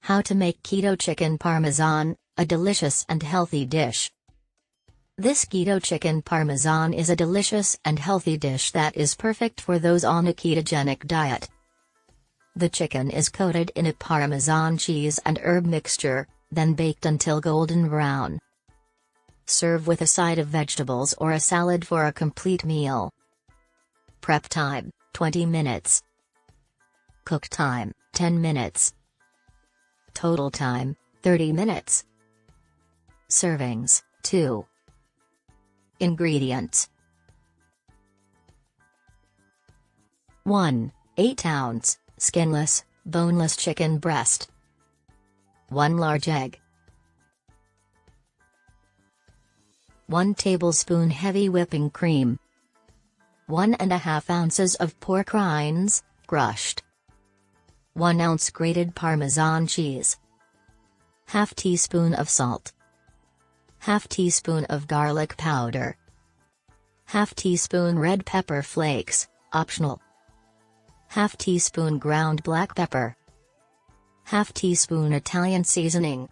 How to make Keto Chicken Parmesan, a delicious and healthy dish. This Keto Chicken Parmesan is a delicious and healthy dish that is perfect for those on a ketogenic diet. The chicken is coated in a Parmesan cheese and herb mixture, then baked until golden brown. Serve with a side of vegetables or a salad for a complete meal. Prep time, 20 minutes. Cook time, 10 minutes. Total time, 30 minutes. Servings, 2. Ingredients. 1. 8-ounce, skinless, boneless chicken breast. 1 large egg. 1 tablespoon heavy whipping cream. 1½ ounces of pork rinds, crushed. 1 ounce grated Parmesan cheese. ½ teaspoon of salt. ½ teaspoon of garlic powder. ½ teaspoon red pepper flakes, optional. ½ teaspoon ground black pepper. ½ teaspoon Italian seasoning.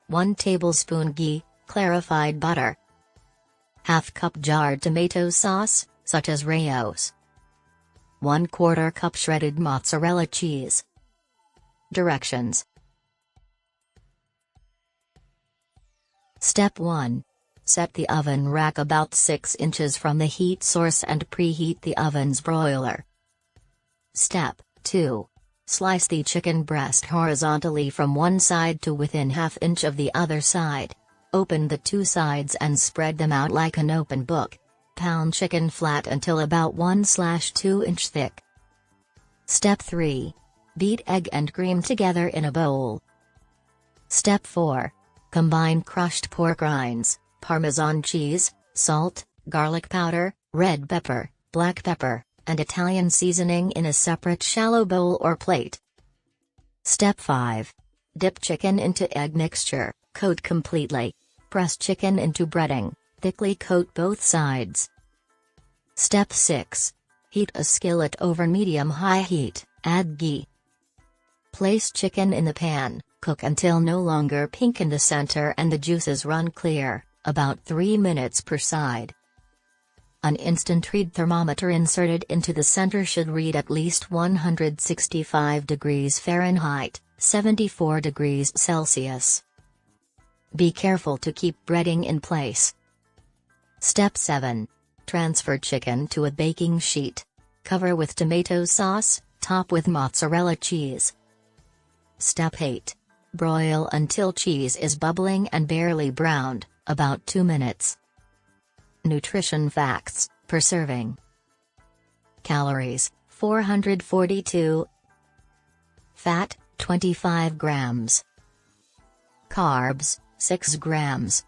1 tablespoon ghee, clarified butter. ½ cup jarred tomato sauce, such as Rao's. 1/4 cup shredded mozzarella cheese. Directions. Step 1. Set the oven rack about 6 inches from the heat source and preheat the oven's broiler. Step 2. Slice the chicken breast horizontally from one side to within ½ inch of the other side. Open the 2 sides and spread them out like an open book. Pound chicken flat until about 1/2 inch thick. Step 3. Beat egg and cream together in a bowl. Step 4. Combine crushed pork rinds, Parmesan cheese, salt, garlic powder, red pepper, black pepper, and Italian seasoning in a separate shallow bowl or plate. Step 5. Dip chicken into egg mixture, coat completely. Press chicken into breading. Thickly coat both sides. Step 6. Heat a skillet over medium-high heat, add ghee. Place chicken in the pan, cook until no longer pink in the center and the juices run clear, about 3 minutes per side. An instant read thermometer inserted into the center should read at least 165 degrees Fahrenheit, 74 degrees Celsius. Be careful to keep breading in place. Step 7. Transfer chicken to a baking sheet. Cover with tomato sauce, top with mozzarella cheese. Step 8. Broil until cheese is bubbling and barely browned, about 2 minutes. Nutrition facts, per serving. Calories, 442. Fat, 25 grams. Carbs, 6 grams.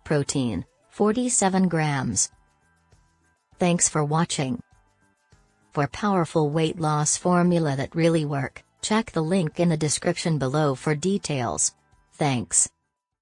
Protein, 47 grams. Thanks for watching. For powerful weight loss formula that really work, check the link in the description below for details. Thanks.